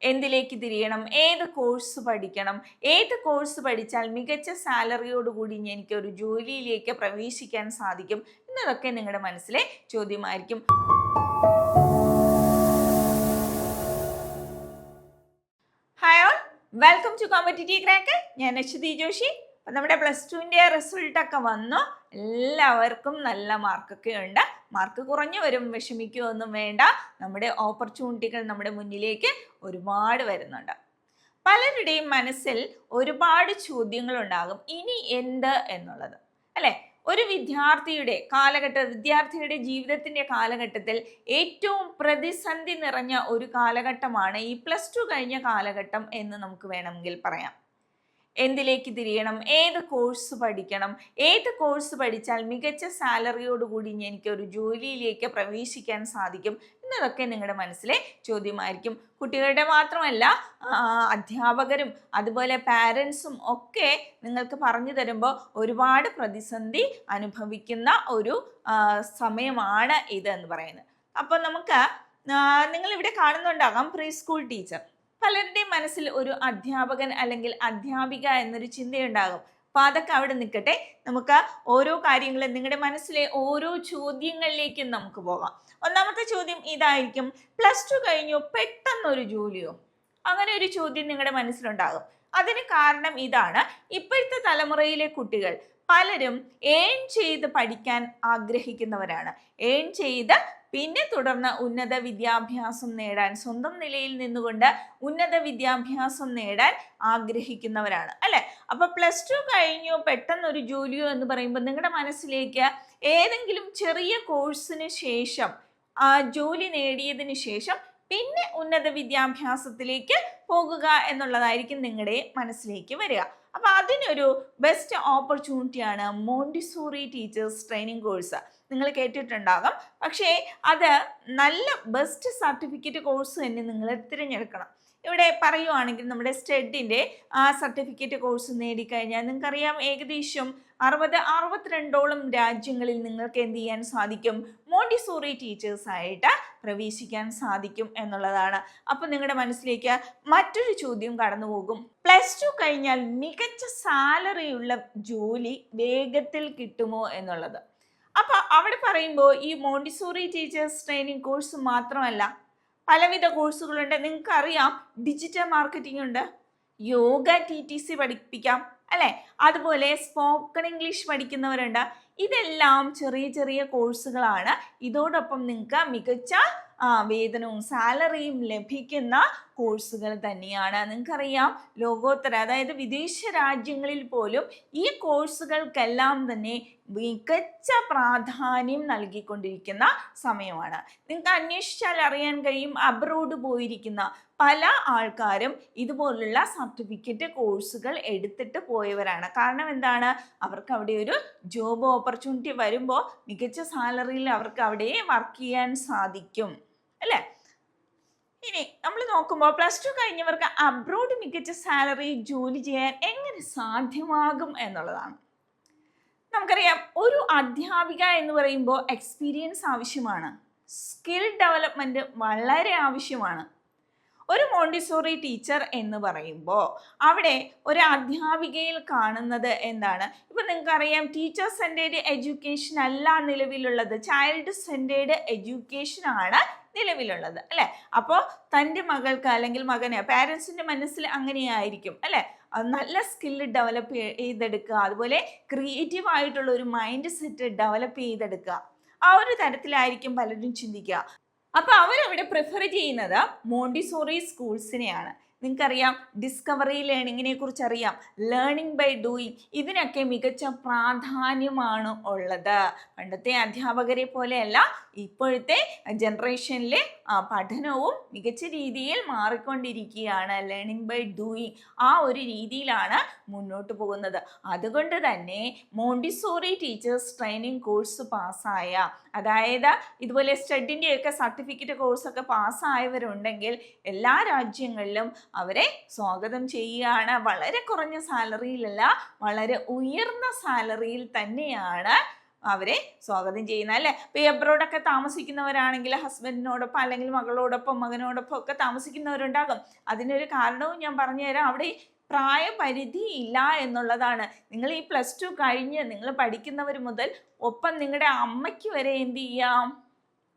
എന്തിലേക്ക് തിരിയണം, ഏത് കോഴ്സ് പഠിക്കണം, ഏത് കോഴ്സ് പഠിച്ചാൽ മികച്ച സാലറിയോടുകൂടി എനിക്ക് ഒരു ജോലിയിലേക്ക് പ്രവേശിക്കാൻ സാധിക്കും എന്നതൊക്കെ നിങ്ങളുടെ മനസ്സിലെ ചോദ്യമായിരിക്കും. Hi all, welcome to competitive crack. ഞാൻ അശ്വതി ജോഷി. നമ്മുടെ +2ന്റെ റിസൾട്ടൊക്കെ വന്നു. എല്ലാവർക്കും നല്ല മാർക്കൊക്കെ ഉണ്ട്. മാർക്ക് കുറഞ്ഞു വരും, വിഷമിക്കുകയൊന്നും വേണ്ട. നമ്മുടെ ഓപ്പർച്യൂണിറ്റികൾ നമ്മുടെ മുന്നിലേക്ക് ഒരുപാട് വരുന്നുണ്ട്. പലരുടെയും മനസ്സിൽ ഒരുപാട് ചോദ്യങ്ങൾ ഉണ്ടാകും, ഇനി എന്ത് എന്നുള്ളത്, അല്ലെ? ഒരു വിദ്യാർത്ഥിയുടെ ജീവിതത്തിന്റെ കാലഘട്ടത്തിൽ ഏറ്റവും പ്രതിസന്ധി നിറഞ്ഞ ഒരു കാലഘട്ടമാണ് ഈ +2 കഴിഞ്ഞ കാലഘട്ടം എന്ന് നമുക്ക് വേണമെങ്കിൽ പറയാം. എന്തിലേക്ക് തിരിയണം, ഏത് കോഴ്സ് പഠിക്കണം, ഏത് കോഴ്സ് പഠിച്ചാൽ മികച്ച സാലറിയോടുകൂടി എനിക്ക് ഒരു ജോലിയിലേക്ക് പ്രവേശിക്കാൻ സാധിക്കും എന്നതൊക്കെ നിങ്ങളുടെ മനസ്സിലെ ചോദ്യമായിരിക്കും. കുട്ടികളുടെ മാത്രമല്ല, അധ്യാപകരും അതുപോലെ പാരൻസും ഒക്കെ നിങ്ങൾക്ക് പറഞ്ഞു തരുമ്പോൾ ഒരുപാട് പ്രതിസന്ധി അനുഭവിക്കുന്ന ഒരു സമയമാണ് ഇത് എന്ന് പറയുന്നത്. അപ്പോൾ നമുക്ക് നിങ്ങൾ ഇവിടെ കാണുന്നുണ്ടാകാം പ്രീ സ്കൂൾ ടീച്ചർ. പലരുടെയും മനസ്സിൽ ഒരു അധ്യാപകൻ അല്ലെങ്കിൽ അധ്യാപിക എന്നൊരു ചിന്തയുണ്ടാകും. അപ്പോൾ അതൊക്കെ അവിടെ നിൽക്കട്ടെ. നമുക്ക് ഓരോ കാര്യങ്ങളും നിങ്ങളുടെ മനസ്സിലെ ഓരോ ചോദ്യങ്ങളിലേക്കും നമുക്ക് പോകാം. ഒന്നാമത്തെ ചോദ്യം ഇതായിരിക്കും, +2 കഴിഞ്ഞു പെട്ടെന്നൊരു ജോലിയോ? അങ്ങനെ ഒരു ചോദ്യം നിങ്ങളുടെ മനസ്സിലുണ്ടാകും. അതിന് കാരണം ഇതാണ്, ഇപ്പോഴത്തെ തലമുറയിലെ കുട്ടികൾ പലരും ഏൺ ചെയ്ത് പഠിക്കാൻ ആഗ്രഹിക്കുന്നവരാണ്. ഏൺ ചെയ്ത് പിന്നെ തുടർന്ന് ഉന്നത വിദ്യാഭ്യാസം നേടാൻ, സ്വന്തം നിലയിൽ നിന്നുകൊണ്ട് ഉന്നത വിദ്യാഭ്യാസം നേടാൻ ആഗ്രഹിക്കുന്നവരാണ്, അല്ലെ? അപ്പൊ +2 കഴിഞ്ഞു പെട്ടെന്നൊരു ജോലിയോ എന്ന് പറയുമ്പോൾ നിങ്ങളുടെ മനസ്സിലേക്ക് ഏതെങ്കിലും ചെറിയ കോഴ്സിന് ശേഷം ജോലി നേടിയതിന് ശേഷം പിന്നെ ഉന്നത വിദ്യാഭ്യാസത്തിലേക്ക് പോകുക എന്നുള്ളതായിരിക്കും നിങ്ങളുടെ മനസ്സിലേക്ക് വരിക. അപ്പൊ അതിനൊരു ബെസ്റ്റ് ഓപ്പർച്യൂണിറ്റിയാണ് മോണ്ടിസോറി ടീച്ചേഴ്സ് ട്രെയിനിങ് കോഴ്സ്. നിങ്ങൾ കേട്ടിട്ടുണ്ടാകും. പക്ഷേ അത് നല്ല ബെസ്റ്റ് സർട്ടിഫിക്കറ്റ് കോഴ്സ് തന്നെ നിങ്ങൾ തിരഞ്ഞെടുക്കണം. ഇവിടെ പറയുവാണെങ്കിൽ നമ്മുടെ സ്റ്റഡിൻ്റെ സർട്ടിഫിക്കറ്റ് കോഴ്സ് നേടിക്കഴിഞ്ഞാൽ നിങ്ങൾക്കറിയാം, ഏകദേശം 62ഓളം രാജ്യങ്ങളിൽ നിങ്ങൾക്ക് എന്ത് ചെയ്യാൻ സാധിക്കും, മോണ്ടിസോറി ടീച്ചേഴ്സായിട്ട് പ്രവേശിക്കാൻ സാധിക്കും എന്നുള്ളതാണ്. അപ്പം നിങ്ങളുടെ മനസ്സിലേക്ക് മറ്റൊരു ചോദ്യം കടന്നു പോകും, +2 കഴിഞ്ഞാൽ മികച്ച സാലറിയുള്ള ജോലി വേഗത്തിൽ കിട്ടുമോ എന്നുള്ളത്. അപ്പൊ അവിടെ പറയുമ്പോൾ ഈ മോണ്ടിസോറി ടീച്ചേഴ്സ് ട്രെയിനിങ് കോഴ്സ് മാത്രമല്ല, പലവിധ കോഴ്സുകളുണ്ട്. നിങ്ങൾക്ക് അറിയാം, ഡിജിറ്റൽ മാർക്കറ്റിംഗ് ഉണ്ട്, യോഗ TTC പഠിപ്പിക്കാം, അല്ലെ? അതുപോലെ സ്പോക്കൺ ഇംഗ്ലീഷ് പഠിക്കുന്നവരുണ്ട്. ഇതെല്ലാം ചെറിയ ചെറിയ കോഴ്സുകളാണ്. ഇതോടൊപ്പം നിങ്ങൾക്ക് മികച്ച വേതനവും സാലറിയും ലഭിക്കുന്ന കോഴ്സുകൾ തന്നെയാണ്. നിങ്ങൾക്കറിയാം, ലോകോത്തര, അതായത് വിദേശ രാജ്യങ്ങളിൽ പോലും ഈ കോഴ്സുകൾക്കെല്ലാം തന്നെ മികച്ച പ്രാധാന്യം നൽകിക്കൊണ്ടിരിക്കുന്ന സമയമാണ്. നിങ്ങൾക്ക് അന്വേഷിച്ചാൽ അറിയാൻ കഴിയും, അബ്രോഡ് പോയിരിക്കുന്ന പല ആൾക്കാരും ഇതുപോലുള്ള സർട്ടിഫിക്കറ്റ് കോഴ്സുകൾ എടുത്തിട്ട് പോയവരാണ്. കാരണം എന്താണ്, അവർക്ക് അവിടെ ഒരു ജോബ് ഓപ്പർച്യൂണിറ്റി വരുമ്പോൾ മികച്ച സാലറിയിൽ അവർക്ക് അവിടെ വർക്ക് ചെയ്യാൻ സാധിക്കും, അല്ലേ? ഇനി നമ്മൾ നോക്കുമ്പോൾ +2 കഴിഞ്ഞവർക്ക് അബ്രോഡ് മികച്ച സാലറി ജോലി ചെയ്യാൻ എങ്ങനെ സാധ്യമാകും എന്നുള്ളതാണ്. നമുക്കറിയാം, ഒരു അധ്യാപിക എന്ന് പറയുമ്പോൾ എക്സ്പീരിയൻസ് ആവശ്യമാണ്, സ്കിൽ ഡെവലപ്മെൻറ്റ് വളരെ ആവശ്യമാണ്. ഒരു മോണ്ടിസോറി ടീച്ചർ എന്ന് പറയുമ്പോൾ അവിടെ ഒരു അധ്യാപികയിൽ കാണുന്നത് എന്താണ്? ഇപ്പം നിങ്ങൾക്കറിയാം, ടീച്ചർ സെൻറ്റേർഡ് എഡ്യൂക്കേഷൻ അല്ല നിലവിലുള്ളത്, ചൈൽഡ് സെൻറ്റേർഡ് എഡ്യൂക്കേഷൻ ആണ് നിലവിലുള്ളത്, അല്ലേ? അപ്പോൾ തൻ്റെ മകൾക്ക് അല്ലെങ്കിൽ മകന്, പാരൻസിൻ്റെ മനസ്സിൽ അങ്ങനെയായിരിക്കും, അല്ലേ? നല്ല സ്കില്ല് ഡെവലപ്പ് ചെയ്തെടുക്കുക, അതുപോലെ ക്രിയേറ്റീവ് ആയിട്ടുള്ള ഒരു മൈൻഡ് സെറ്റ് ഡെവലപ്പ് ചെയ്തെടുക്കുക, ആ ഒരു തരത്തിലായിരിക്കും പലരും ചിന്തിക്കുക. അപ്പോൾ അവരവിടെ പ്രിഫർ ചെയ്യുന്നത് മോണ്ടിസോറി സ്കൂൾസിനെയാണ്. നിങ്ങൾക്കറിയാം, ഡിസ്കവറി ലേണിങ്ങിനെ കുറിച്ച് അറിയാം, ലേണിംഗ് ബൈ ഡൂയിങ്, ഇതിനൊക്കെ മികച്ച പ്രാധാന്യമാണ് ഉള്ളത്. പണ്ടത്തെ അധ്യാപകരെ പോലെയല്ല, ഇപ്പോഴത്തെ ജനറേഷനിലെ പഠനവും മികച്ച രീതിയിൽ മാറിക്കൊണ്ടിരിക്കുകയാണ്. ലേണിംഗ് ബൈ ഡൂയിങ്, ആ ഒരു രീതിയിലാണ് മുന്നോട്ട് പോകുന്നത്. അതുകൊണ്ട് തന്നെ മോണ്ടിസോറി ടീച്ചേഴ്സ് ട്രെയിനിങ് കോഴ്സ് പാസ്സായ, അതായത് ഇതുപോലെ സ്റ്റഡിൻ്റെയൊക്കെ സർട്ടിഫിക്കറ്റ് കോഴ്സൊക്കെ പാസ്സായവരുണ്ടെങ്കിൽ എല്ലാ രാജ്യങ്ങളിലും അവരെ സ്വാഗതം ചെയ്യുകയാണ്. വളരെ കുറഞ്ഞ സാലറിയിലല്ല, വളരെ ഉയർന്ന സാലറിയിൽ തന്നെയാണ് അവരെ സ്വാഗതം ചെയ്യുന്നത് അല്ലേ. ഇപ്പൊ എബ്രോഡൊക്കെ താമസിക്കുന്നവരാണെങ്കിൽ ഹസ്ബൻഡിനോടൊപ്പം അല്ലെങ്കിൽ മകളോടൊപ്പം മകനോടൊപ്പം ഒക്കെ താമസിക്കുന്നവരുണ്ടാകും. അതിനൊരു കാരണവും ഞാൻ പറഞ്ഞുതരാം. അവിടെ പ്രായപരിധി ഇല്ല എന്നുള്ളതാണ്. നിങ്ങൾ ഈ +2 കഴിഞ്ഞ് നിങ്ങൾ പഠിക്കുന്നവർ മുതൽ ഒപ്പം നിങ്ങളുടെ അമ്മയ്ക്ക് വരെ എന്ത് ചെയ്യാം,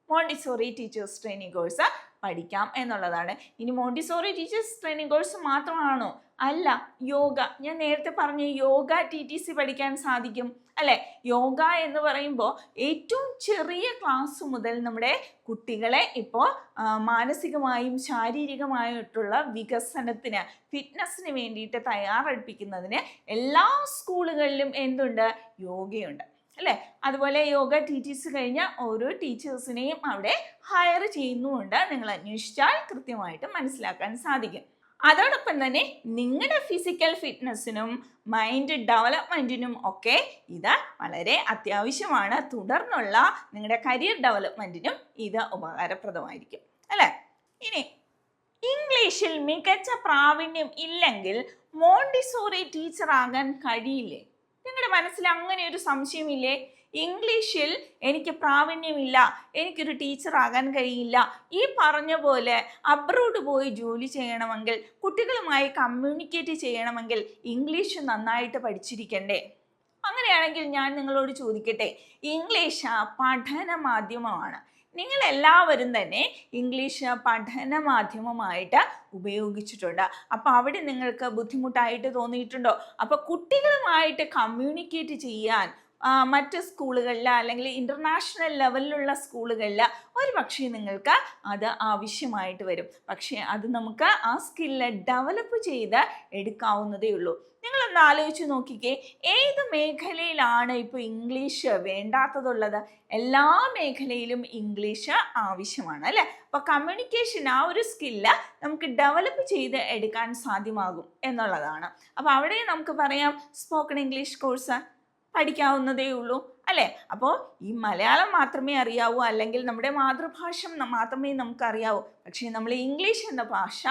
മോണ്ടിസോറി ടീച്ചേഴ്സ് ട്രെയിനിങ് കോഴ്സ് പഠിക്കാം എന്നുള്ളതാണ്. ഇനി മോണ്ടിസോറി ടീച്ചേഴ്സ് ട്രെയിനിങ് കോഴ്സ് മാത്രമാണോ? അല്ല, യോഗ, ഞാൻ നേരത്തെ പറഞ്ഞ യോഗ TTC പഠിക്കാൻ സാധിക്കും അല്ലെ. യോഗ എന്ന് പറയുമ്പോൾ ഏറ്റവും ചെറിയ ക്ലാസ് മുതൽ നമ്മുടെ കുട്ടികളെ ഇപ്പോൾ മാനസികമായും ശാരീരികമായിട്ടുള്ള വികസനത്തിന്, ഫിറ്റ്നസ്സിന് വേണ്ടിയിട്ട് തയ്യാറെടുപ്പിക്കുന്നതിന് എല്ലാ സ്കൂളുകളിലും എന്തുണ്ട്, യോഗയുണ്ട് അല്ലേ. അതുപോലെ യോഗ TTC കഴിഞ്ഞ ഓരോ ടീച്ചേഴ്സിനെയും അവിടെ ഹയർ ചെയ്യുന്നുമുണ്ട്. നിങ്ങൾ അന്വേഷിച്ചാൽ കൃത്യമായിട്ട് മനസ്സിലാക്കാൻ സാധിക്കും. അതോടൊപ്പം തന്നെ നിങ്ങളുടെ ഫിസിക്കൽ ഫിറ്റ്നസ്സിനും മൈൻഡ് ഡെവലപ്മെൻറ്റിനും ഒക്കെ ഇത് വളരെ അത്യാവശ്യമാണ്. തുടർന്നുള്ള നിങ്ങളുടെ കരിയർ ഡെവലപ്മെൻറ്റിനും ഇത് ഉപകാരപ്രദമായിരിക്കും അല്ലേ. ഇനി ഇംഗ്ലീഷിൽ മികച്ച പ്രാവീണ്യം ഇല്ലെങ്കിൽ മോണ്ടിസോറി ടീച്ചർ ആകാൻ കഴിയില്ലേ? നിങ്ങളുടെ മനസ്സിൽ അങ്ങനെ ഒരു സംശയമില്ലേ? ഇംഗ്ലീഷിൽ എനിക്ക് പ്രാവീണ്യമില്ല, എനിക്കൊരു ടീച്ചർ ആകാൻ കഴിയില്ല. ഈ പറഞ്ഞ പോലെ അബ്രോഡ് പോയി ജോലി ചെയ്യണമെങ്കിൽ, കുട്ടികളുമായി കമ്മ്യൂണിക്കേറ്റ് ചെയ്യണമെങ്കിൽ ഇംഗ്ലീഷ് നന്നായിട്ട് പഠിച്ചിരിക്കണ്ടേ? അങ്ങനെയാണെങ്കിൽ ഞാൻ നിങ്ങളോട് ചോദിക്കട്ടെ, ഇംഗ്ലീഷ് പഠന മാധ്യമമാണ്. നിങ്ങൾ എല്ലാവരും തന്നെ ഇംഗ്ലീഷ് പഠന മാധ്യമമായിട്ട് ഉപയോഗിച്ചിട്ടുണ്ട്. അപ്പോൾ അവിടെ നിങ്ങൾക്ക് ബുദ്ധിമുട്ടായിട്ട് തോന്നിയിട്ടുണ്ടോ? അപ്പോൾ കുട്ടികളുമായിട്ട് കമ്മ്യൂണിക്കേറ്റ് ചെയ്യാൻ മറ്റ് സ്കൂളുകളിൽ അല്ലെങ്കിൽ ഇൻ്റർനാഷണൽ ലെവലിലുള്ള സ്കൂളുകളിൽ ഒരു പക്ഷേ നിങ്ങൾക്ക് അത് ആവശ്യമായിട്ട് വരും. പക്ഷേ അത് നമുക്ക് ആ സ്കില്ല് ഡെവലപ്പ് ചെയ്ത് എടുക്കാവുന്നതേ ഉള്ളൂ. നിങ്ങളൊന്ന് ആലോചിച്ച് നോക്കിക്കേ, ഏത് മേഖലയിലാണ് ഇപ്പോൾ ഇംഗ്ലീഷ് വേണ്ടാത്തതുള്ളത്? എല്ലാ മേഖലയിലും ഇംഗ്ലീഷ് ആവശ്യമാണ് അല്ലേ. അപ്പോൾ കമ്മ്യൂണിക്കേഷൻ ആ ഒരു സ്കില്ല് നമുക്ക് ഡെവലപ്പ് ചെയ്ത് എടുക്കാൻ സാധ്യമാകും എന്നുള്ളതാണ്. അപ്പോൾ അവിടെ നമുക്ക് പറയാം സ്പോക്കൺ ഇംഗ്ലീഷ് കോഴ്സ് പഠിക്കാവുന്നതേ ഉള്ളൂ അല്ലേ. അപ്പോൾ ഈ മലയാളം മാത്രമേ അറിയാവൂ, അല്ലെങ്കിൽ നമ്മുടെ മാതൃഭാഷ മാത്രമേ നമുക്ക് അറിയാവൂ. പക്ഷേ നമ്മൾ ഇംഗ്ലീഷ് എന്ന ഭാഷ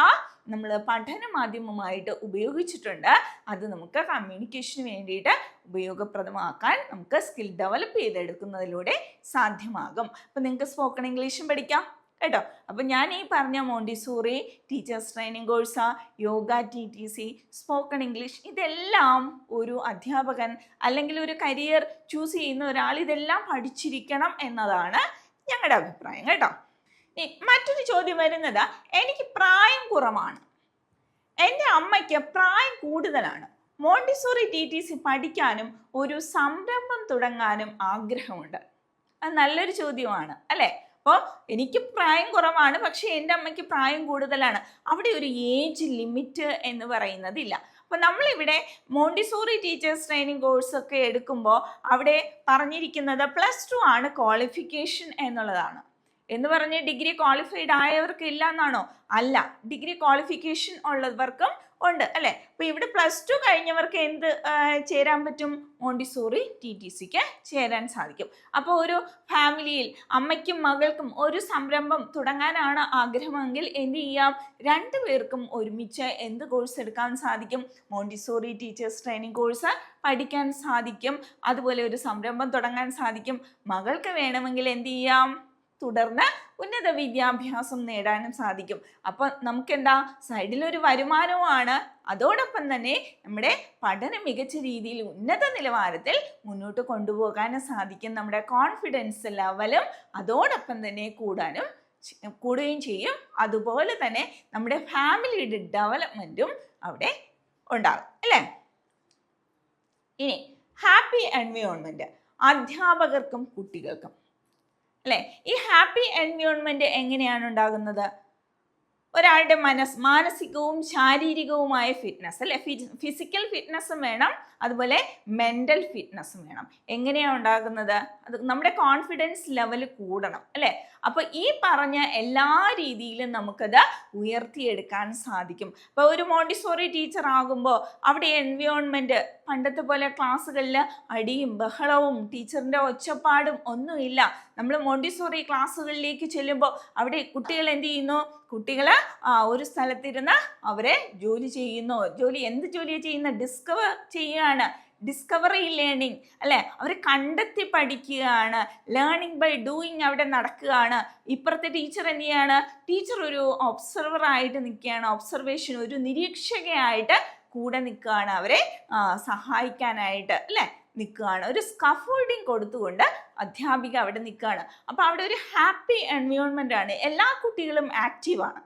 നമ്മൾ പഠന മാധ്യമമായിട്ട് ഉപയോഗിച്ചിട്ടുണ്ട്. അത് നമുക്ക് കമ്മ്യൂണിക്കേഷന് വേണ്ടിയിട്ട് ഉപയോഗപ്രദമാക്കാൻ നമുക്ക് സ്കിൽ ഡെവലപ്പ് ചെയ്തെടുക്കുന്നതിലൂടെ സാധ്യമാകും. അപ്പോൾ നിങ്ങൾക്ക് സ്പോക്കൺ ഇംഗ്ലീഷും പഠിക്കാം കേട്ടോ. അപ്പം ഞാൻ ഈ പറഞ്ഞ Montessori teachers training course, yoga TTC, spoken English, ഇതെല്ലാം ഒരു അധ്യാപകൻ അല്ലെങ്കിൽ ഒരു കരിയർ ചൂസ് ചെയ്യുന്ന ഒരാൾ ഇതെല്ലാം പഠിച്ചിരിക്കണം എന്നതാണ് ഞങ്ങളുടെ അഭിപ്രായം കേട്ടോ. മറ്റൊരു ചോദ്യം വരുന്നത്, എനിക്ക് പ്രായം കുറവാണ്, എൻ്റെ അമ്മയ്ക്ക് പ്രായം കൂടുതലാണ്, മോണ്ടിസോറി TTC പഠിക്കാനും ഒരു സംരംഭം തുടങ്ങാനും ആഗ്രഹമുണ്ട്. അത് നല്ലൊരു ചോദ്യമാണ് അല്ലേ. അപ്പോൾ എനിക്ക് പ്രായം കുറവാണ്, പക്ഷേ എൻ്റെ അമ്മയ്ക്ക് പ്രായം കൂടുതലാണ്. അവിടെ ഒരു ഏജ് ലിമിറ്റ് എന്ന് പറയുന്നതില്ല. അപ്പോൾ നമ്മളിവിടെ മോണ്ടിസോറി ടീച്ചേഴ്സ് ട്രെയിനിങ് കോഴ്സൊക്കെ എടുക്കുമ്പോൾ അവിടെ പറഞ്ഞിരിക്കുന്നത് +2 ആണ് ക്വാളിഫിക്കേഷൻ എന്നുള്ളതാണ്. എന്ന് പറഞ്ഞ് ഡിഗ്രി ക്വാളിഫൈഡ് ആയവർക്ക് ഇല്ല എന്നാണോ? അല്ല, ഡിഗ്രി ക്വാളിഫിക്കേഷൻ ഉള്ളവർക്കും ഉണ്ട് അല്ലേ. അപ്പോൾ ഇവിടെ +2 കഴിഞ്ഞവർക്ക് എന്ത് ചേരാൻ പറ്റും? മോണ്ടിസോറി TTCക്ക് ചേരാൻ സാധിക്കും. അപ്പോൾ ഒരു ഫാമിലിയിൽ അമ്മയ്ക്കും മകൾക്കും ഒരു സംരംഭം തുടങ്ങാനാണ് ആഗ്രഹമെങ്കിൽ എന്ത് ചെയ്യാം? രണ്ടുപേർക്കും ഒരുമിച്ച് എന്ത് കോഴ്സ് എടുക്കാൻ സാധിക്കും? മോണ്ടിസോറി ടീച്ചേഴ്സ് ട്രെയിനിങ് കോഴ്സ് പഠിക്കാൻ സാധിക്കും. അതുപോലെ ഒരു സംരംഭം തുടങ്ങാൻ സാധിക്കും. മകൾക്ക് വേണമെങ്കിൽ എന്ത് ചെയ്യാം? തുടർന്ന് ഉന്നത വിദ്യാഭ്യാസം നേടാനും സാധിക്കും. അപ്പം നമുക്കെന്താ, സൈഡിലൊരു വരുമാനവുമാണ്, അതോടൊപ്പം തന്നെ നമ്മുടെ പഠനം മികച്ച രീതിയിൽ ഉന്നത നിലവാരത്തിൽ മുന്നോട്ട് കൊണ്ടുപോകാനും സാധിക്കും. നമ്മുടെ കോൺഫിഡൻസ് ലെവലും അതോടൊപ്പം തന്നെ കൂടുകയും ചെയ്യും. അതുപോലെ തന്നെ നമ്മുടെ ഫാമിലിയുടെ ഡെവലപ്മെൻറ്റും അവിടെ ഉണ്ടാകും അല്ലേ. ഇനി ഹാപ്പി എൻവയോൺമെൻറ്റ് അധ്യാപകർക്കും കുട്ടികൾക്കും അല്ലേ. ഈ ഹാപ്പി എൻവയോൺമെൻറ്റ് എങ്ങനെയാണ് ഉണ്ടാകുന്നത്? ഒരാളുടെ മാനസികവും ശാരീരികവുമായ ഫിറ്റ്നസ് അല്ലേ. ഫിസിക്കൽ ഫിറ്റ്നസ്സും വേണം, അതുപോലെ മെൻ്റൽ ഫിറ്റ്നസ്സും വേണം. എങ്ങനെയാണ് ഉണ്ടാകുന്നത്? അത് നമ്മുടെ കോൺഫിഡൻസ് ലെവൽ കൂടണം അല്ലേ. അപ്പോൾ ഈ പറഞ്ഞ എല്ലാ രീതിയിലും നമുക്കത് ഉയർത്തിയെടുക്കാൻ സാധിക്കും. അപ്പോൾ ഒരു മോണ്ടിസോറി ടീച്ചർ ആകുമ്പോൾ അവിടെ എൻവയോൺമെൻറ്റ് പണ്ടത്തെ പോലെ ക്ലാസ്സുകളിൽ അടിയും ബഹളവും ടീച്ചറിൻ്റെ ഒച്ചപ്പാടും ഒന്നുമില്ല. നമ്മൾ മോണ്ടിസോറി ക്ലാസ്സുകളിലേക്ക് ചെല്ലുമ്പോൾ അവിടെ കുട്ടികൾ എന്ത് ചെയ്യുന്നു? കുട്ടികൾ ഒരു സ്ഥലത്തിരുന്ന് അവരെ ജോലി ചെയ്യുന്നു. എന്ത് ജോലിയാണ് ചെയ്യുന്നത്? ഡിസ്കവർ ചെയ്യുകയാണ്. ഡിസ്കവറി ലേണിംഗ് അല്ലെ, അവർ കണ്ടെത്തി പഠിക്കുകയാണ്. ലേണിംഗ് ബൈ ഡൂയിങ് അവിടെ നടക്കുകയാണ്. ഇപ്പുറത്തെ ടീച്ചർ എന്ത് ചെയ്യാണ്? ടീച്ചർ ഒരു ഒബ്സർവർ ആയിട്ട് നിൽക്കുകയാണ്. ഒബ്സർവേഷൻ, ഒരു നിരീക്ഷകയായിട്ട് കൂടെ നിൽക്കുകയാണ്, അവരെ സഹായിക്കാനായിട്ട് അല്ലെ നിൽക്കുകയാണ്. ഒരു സ്കഫോൾഡിങ് കൊടുത്തുകൊണ്ട് അധ്യാപിക അവിടെ നിൽക്കുകയാണ്. അപ്പോൾ അവിടെ ഒരു ഹാപ്പി എൻവയോൺമെന്റ് ആണ്, എല്ലാ കുട്ടികളും ആക്റ്റീവാണ്.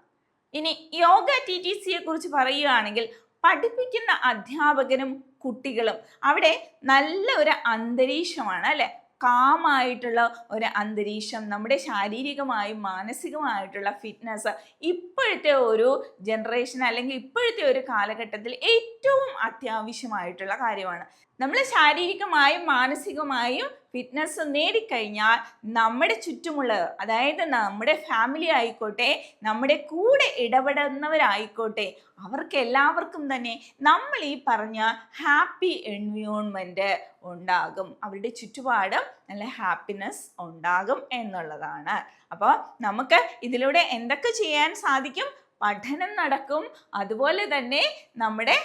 ഇനി യോഗ TTCയെ കുറിച്ച് പറയുകയാണെങ്കിൽ പഠിപ്പിക്കുന്ന അധ്യാപകനും കുട്ടികളും അവിടെ നല്ല ഒരു അന്തരീക്ഷമാണ് അല്ലെ, കാമായിട്ടുള്ള ഒരു അന്തരീക്ഷം. നമ്മുടെ ശാരീരികമായും മാനസികമായിട്ടുള്ള ഫിറ്റ്നസ് ഇപ്പോഴത്തെ ഒരു ജനറേഷൻ അല്ലെങ്കിൽ ഇപ്പോഴത്തെ ഒരു കാലഘട്ടത്തിൽ ഏറ്റവും അത്യാവശ്യമായിട്ടുള്ള കാര്യമാണ്. നമ്മൾ ശാരീരികമായും മാനസികമായും ഫിറ്റ്നസ് നേടിക്കഴിഞ്ഞാൽ നമ്മുടെ ചുറ്റുമുള്ളവർ, അതായത് നമ്മുടെ ഫാമിലി ആയിക്കോട്ടെ, നമ്മുടെ കൂടെ ഇടപെടുന്നവരായിക്കോട്ടെ, അവർക്ക് എല്ലാവർക്കും തന്നെ നമ്മൾ ഈ പറഞ്ഞ ഹാപ്പി എൻവയോൺമെന്റ് ഉണ്ടാകും. അവരുടെ ചുറ്റുപാടും നല്ല ഹാപ്പിനെസ് ഉണ്ടാകും എന്നുള്ളതാണ്. അപ്പോൾ നമുക്ക് ഇതിലൂടെ എന്തൊക്കെ ചെയ്യാൻ സാധിക്കും? പഠനം നടക്കും, അതുപോലെ തന്നെ നമ്മുടെ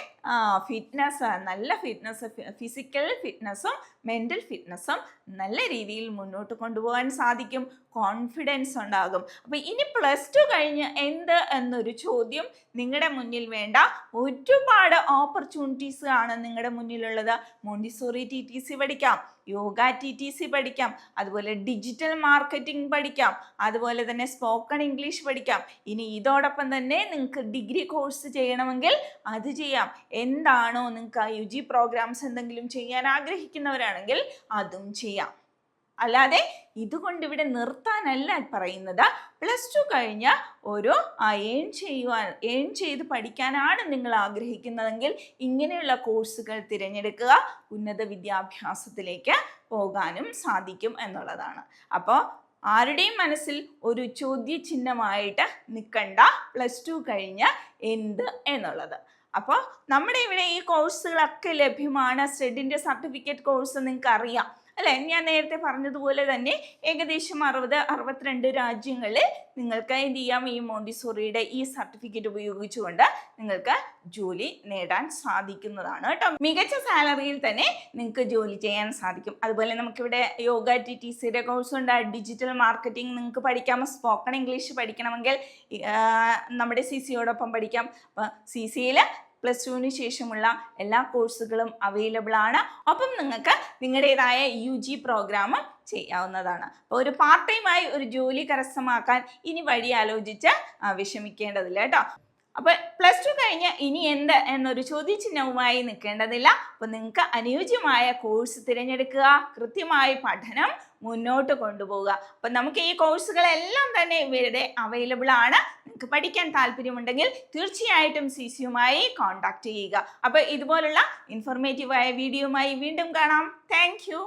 ഫിറ്റ്നസ്, നല്ല ഫിറ്റ്നസ്, ഫിസിക്കൽ ഫിറ്റ്നസ്സും മെൻ്റൽ ഫിറ്റ്നസ്സും നല്ല രീതിയിൽ മുന്നോട്ട് കൊണ്ടുപോകാൻ സാധിക്കും. കോൺഫിഡൻസ് ഉണ്ടാകും. അപ്പോൾ ഇനി +2 കഴിഞ്ഞ് എന്ത് എന്നൊരു ചോദ്യം നിങ്ങളുടെ മുന്നിൽ വേണ്ട. ഒരുപാട് ഓപ്പർച്യൂണിറ്റീസ് ആണ് നിങ്ങളുടെ മുന്നിലുള്ളത്. മോണ്ടിസോറി TTC പഠിക്കാം, യോഗ TTC പഠിക്കാം, അതുപോലെ ഡിജിറ്റൽ മാർക്കറ്റിംഗ് പഠിക്കാം, അതുപോലെ തന്നെ സ്പോക്കൺ ഇംഗ്ലീഷ് പഠിക്കാം. ഇനി ഇതോടൊപ്പം തന്നെ നിങ്ങൾക്ക് ഡിഗ്രി കോഴ്സ് ചെയ്യണമെങ്കിൽ അത് ചെയ്യാം. എന്താണോ നിങ്ങൾക്ക് UG പ്രോഗ്രാംസ് എന്തെങ്കിലും ചെയ്യാൻ ആഗ്രഹിക്കുന്നവരാണെങ്കിൽ അതും ചെയ്യാം. അല്ലാതെ ഇതുകൊണ്ട് ഇവിടെ നിർത്താനല്ല പറയുന്നത്. +2 കഴിഞ്ഞ് ഒരു ഏൺ ചെയ്ത് പഠിക്കാനാണ് നിങ്ങൾ ആഗ്രഹിക്കുന്നതെങ്കിൽ ഇങ്ങനെയുള്ള കോഴ്സുകൾ തിരഞ്ഞെടുക്കുക. ഉന്നത വിദ്യാഭ്യാസത്തിലേക്ക് പോകാനും സാധിക്കും എന്നുള്ളതാണ്. അപ്പോൾ ആരുടെയും മനസ്സിൽ ഒരു ചോദ്യചിഹ്നമായിട്ട് നിൽക്കണ്ട +2 കഴിഞ്ഞ് എന്ത് എന്നുള്ളത്. അപ്പോൾ നമ്മുടെ ഇവിടെ ഈ കോഴ്സുകളൊക്കെ ലഭ്യമാണ്. സ്റ്റഡിൻ്റെ സർട്ടിഫിക്കറ്റ് കോഴ്സ് നിങ്ങൾക്ക് അറിയാം അല്ലേ? ഞാൻ നേരത്തെ പറഞ്ഞതുപോലെ തന്നെ ഏകദേശം 62 രാജ്യങ്ങളിൽ നിങ്ങൾക്ക് എന്ത് ചെയ്യാം? ഈ മോണ്ടിസോറിയുടെ ഈ സർട്ടിഫിക്കറ്റ് ഉപയോഗിച്ചുകൊണ്ട് നിങ്ങൾക്ക് ജോലി നേടാൻ സാധിക്കുന്നതാണ് കേട്ടോ. മികച്ച സാലറിയിൽ തന്നെ നിങ്ങൾക്ക് ജോലി ചെയ്യാൻ സാധിക്കും. അതുപോലെ നമുക്കിവിടെ യോഗ TTCയുടെ കോഴ്സ് ഉണ്ട്. ഡിജിറ്റൽ മാർക്കറ്റിംഗ് നിങ്ങൾക്ക് പഠിക്കാം. സ്പോക്കൺ ഇംഗ്ലീഷ് പഠിക്കണമെങ്കിൽ നമ്മുടെ CCയോടൊപ്പം പഠിക്കാം. അപ്പോൾ CCയിൽ +2 ശേഷമുള്ള എല്ലാ കോഴ്സുകളും അവൈലബിൾ ആണ്. ഒപ്പം നിങ്ങൾക്ക് നിങ്ങളുടേതായ UG പ്രോഗ്രാമും ചെയ്യാവുന്നതാണ്. അപ്പോൾ ഒരു പാർട്ട് ടൈമായി ഒരു ജോലി കരസ്ഥമാക്കാൻ ഇനി വഴി ആലോചിച്ച് വിഷമിക്കേണ്ടതില്ല കേട്ടോ. അപ്പോൾ +2 കഴിഞ്ഞ് ഇനി എന്ത് എന്നൊരു ചോദ്യചിഹ്നവുമായി നിൽക്കേണ്ടതില്ല. അപ്പോൾ നിങ്ങൾക്ക് അനുയോജ്യമായ കോഴ്സ് തിരഞ്ഞെടുക്കുക, കൃത്യമായി പഠനം മുന്നോട്ട് കൊണ്ടുപോവുക. അപ്പം നമുക്ക് ഈ കോഴ്സുകളെല്ലാം തന്നെ ഇവിടെ അവൈലബിൾ ആണ്. നിങ്ങൾക്ക് പഠിക്കാൻ താല്പര്യമുണ്ടെങ്കിൽ തീർച്ചയായിട്ടും CCയുമായി കോൺടാക്ട് ചെയ്യുക. അപ്പോൾ ഇതുപോലുള്ള ഇൻഫോർമേറ്റീവായ വീഡിയോയുമായി വീണ്ടും കാണാം. Thank you.